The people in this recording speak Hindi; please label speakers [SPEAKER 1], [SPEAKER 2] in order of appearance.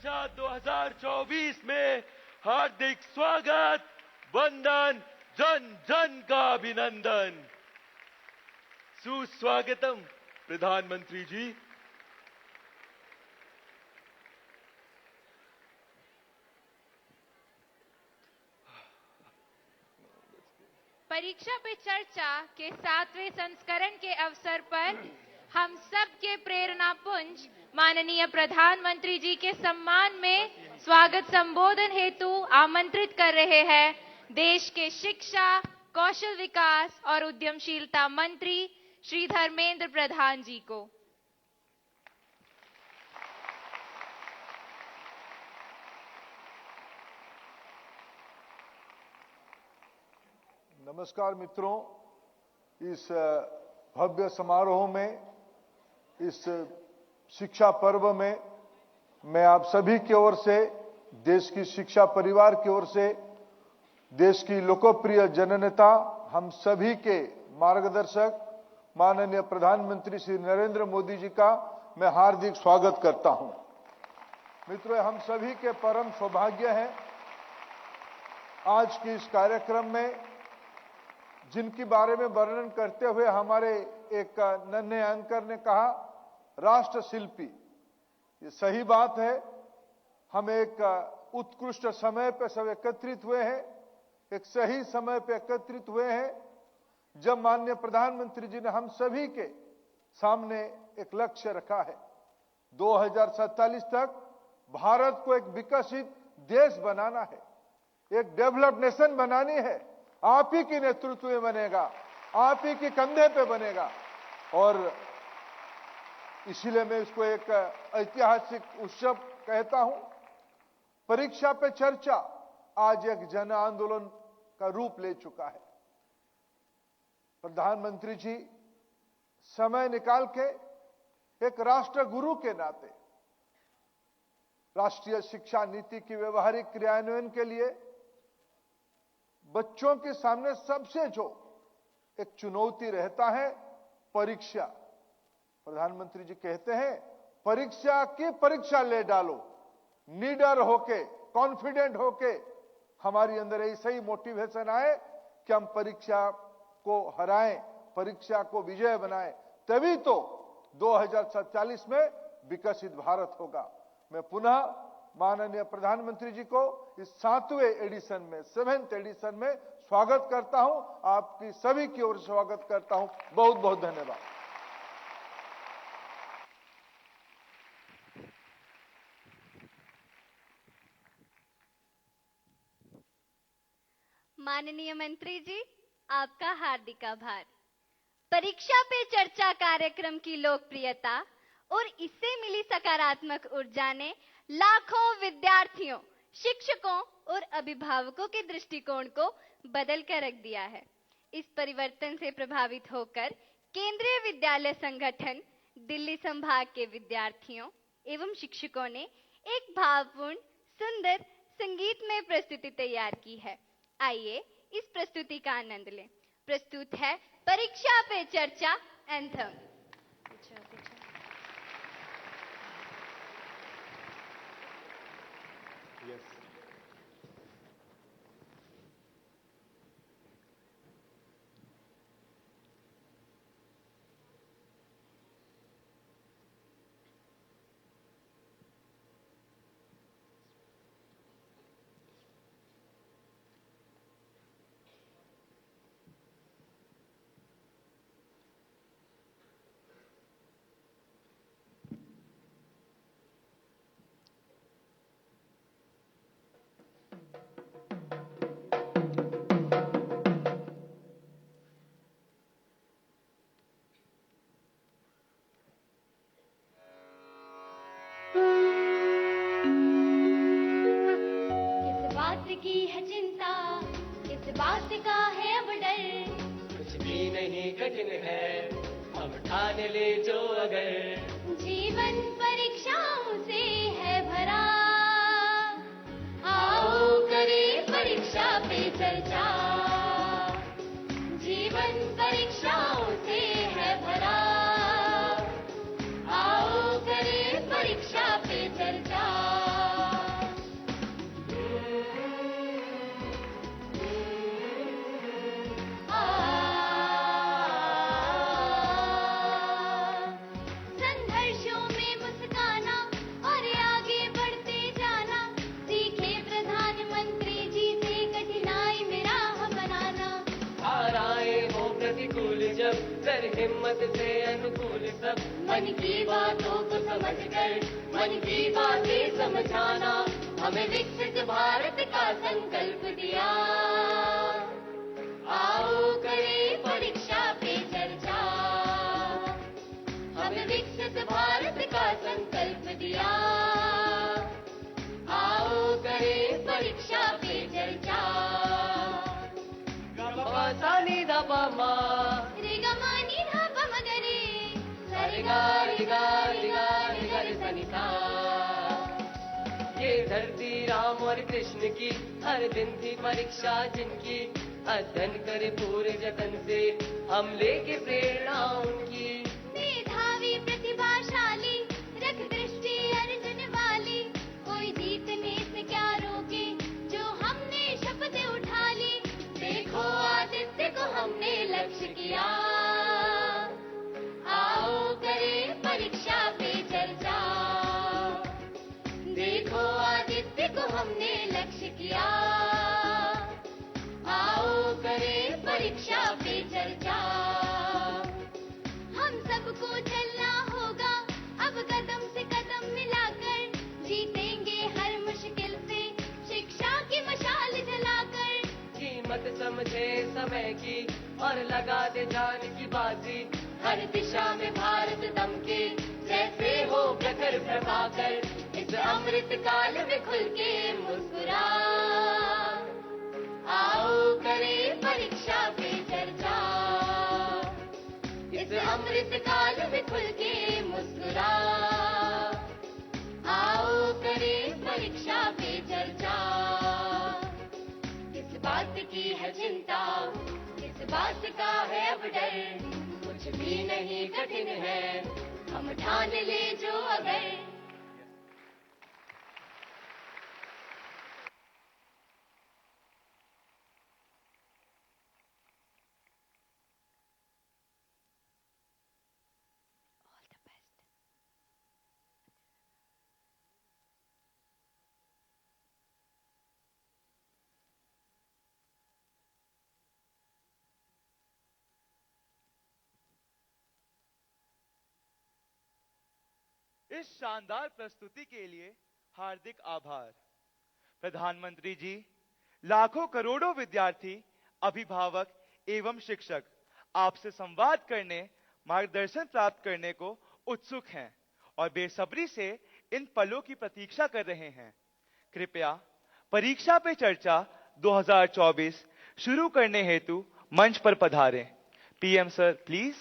[SPEAKER 1] चर्चा 2024 में हार्दिक स्वागत, वंदन, जन जन का अभिनंदन। सुस्वागतम प्रधानमंत्री जी।
[SPEAKER 2] परीक्षा पे चर्चा के 7वें संस्करण के अवसर पर हम सब के प्रेरणा पुंज माननीय प्रधानमंत्री जी के सम्मान में स्वागत संबोधन हेतु आमंत्रित कर रहे हैं देश के शिक्षा, कौशल विकास और उद्यमशीलता मंत्री श्री धर्मेंद्र प्रधान जी को।
[SPEAKER 3] नमस्कार मित्रों, इस भव्य समारोह में, इस शिक्षा पर्व में मैं आप सभी की ओर से, देश की शिक्षा परिवार की ओर से, देश की लोकप्रिय जननेता, हम सभी के मार्गदर्शक माननीय प्रधानमंत्री श्री नरेंद्र मोदी जी का मैं हार्दिक स्वागत करता हूं। मित्रों, हम सभी के परम सौभाग्य है आज के इस कार्यक्रम में जिनके बारे में वर्णन करते हुए हमारे एक नन्हे एंकर ने कहा राष्ट्र शिल्पी। ये सही बात है। हम एक उत्कृष्ट समय पर सब एकत्रित हुए हैं, एक सही समय पर एकत्रित हुए हैं जब माननीय प्रधानमंत्री जी ने हम सभी के सामने एक लक्ष्य रखा है 2047 तक भारत को एक विकसित देश बनाना है, एक डेवलप्ड नेशन बनानी है। आप ही के नेतृत्व में बनेगा, आप ही के कंधे पे बनेगा और इसीलिए मैं इसको एक ऐतिहासिक उत्सव कहता हूं। परीक्षा पे चर्चा आज एक जन आंदोलन का रूप ले चुका है। प्रधानमंत्री जी समय निकाल के एक राष्ट्र गुरु के नाते राष्ट्रीय शिक्षा नीति की व्यवहारिक क्रियान्वयन के लिए बच्चों के सामने सबसे जो एक चुनौती रहता है परीक्षा। प्रधानमंत्री जी कहते हैं परीक्षा की परीक्षा ले डालो, निडर होके, कॉन्फिडेंट होके हमारी अंदर ऐसा ही मोटिवेशन आए कि हम परीक्षा को हराएं, परीक्षा को विजय बनाएं, तभी तो 2047 में विकसित भारत होगा। मैं पुनः माननीय प्रधानमंत्री जी को इस 7वें एडिशन में, 7th एडिशन में स्वागत करता हूं। आपकी सभी की ओर से स्वागत करता हूं। बहुत बहुत धन्यवाद।
[SPEAKER 4] माननीय मंत्री जी, आपका हार्दिक आभार। परीक्षा पे चर्चा कार्यक्रम की लोकप्रियता और इससे मिली सकारात्मक ऊर्जा ने लाखों विद्यार्थियों, शिक्षकों और अभिभावकों के दृष्टिकोण को बदल कर रख दिया है। इस परिवर्तन से प्रभावित होकर केंद्रीय विद्यालय संगठन दिल्ली संभाग के विद्यार्थियों एवं शिक्षकों ने एक भावपूर्ण, सुंदर संगीतमय प्रस्तुति तैयार की है। आइए इस प्रस्तुति का आनंद लें। प्रस्तुत है परीक्षा पे चर्चा एंथम। की है चिंता, किस बात का है अब डर,
[SPEAKER 5] कुछ भी नहीं कठिन है, हम ठान ले जो अगर
[SPEAKER 4] जीवन परीक्षाओं से है भरा, आओ करें परीक्षा पे चर्चा। जीवन परीक्षाओं से है भरा, आओ करें परीक्षा पे चर्चा।
[SPEAKER 5] हिम्मत से अनुकूल सब। मन की बातों को समझकर मन की बातें समझाना, हमें विकसित भारत का संकल्प दिया। आओ करें परीक्षा पे चर्चा, हमें विकसित भारत का संकल्प दिया। आओ करें परीक्षा पे चर्चा। सा नि ध प म
[SPEAKER 4] रे ग म नि ध प म ग रे,
[SPEAKER 5] सा रे गा रे गा रे गा रे गा रे सा नि सा। ये धरती राम और कृष्ण की हर दिन थी परीक्षा जिनकी, अध्ययन करे पूरे जतन से हम लेके प्रेरणा उनकी।
[SPEAKER 4] मेधावी प्रतिभाशाली रख दृष्टि अर्जुन वाली, कोई जीतने से क्या रोके जो हमने शपथ उठा ली।
[SPEAKER 5] देखो आदित्य को हमने लक्ष्य किया, आओ करें परीक्षा पे चर्चा। देखो आदित्य को हमने लक्ष्य किया, आओ करें परीक्षा पे चर्चा।
[SPEAKER 4] हम सबको चलना होगा अब कदम से कदम मिलाकर, जीतेंगे हर मुश्किल से शिक्षा की मशाल जलाकर।
[SPEAKER 5] कीमत समझे समय की और लगा दे जान की बाजी, हर दिशा में भारत दमके जैसे हो प्रखर प्रभाकर। इस अमृत काल में खुल के मुस्कुरा, आओ करें परीक्षा पे चर्चा। इस अमृत काल में खुल के मुस्कुरा, आओ करें परीक्षा पे चर्चा। किस बात की है चिंता, किस बात का है अब डर, कुछ भी नहीं कठिन है हम ठान ले जो अगर।
[SPEAKER 1] इस शानदार प्रस्तुति के लिए हार्दिक आभार। प्रधानमंत्री जी, लाखों करोड़ों विद्यार्थी, अभिभावक एवं शिक्षक आपसे संवाद करने, मार्गदर्शन प्राप्त करने को उत्सुक हैं और बेसब्री से इन पलों की प्रतीक्षा कर रहे हैं। कृपया परीक्षा पे चर्चा 2024 शुरू करने हेतु मंच पर पधारें। PM sir please.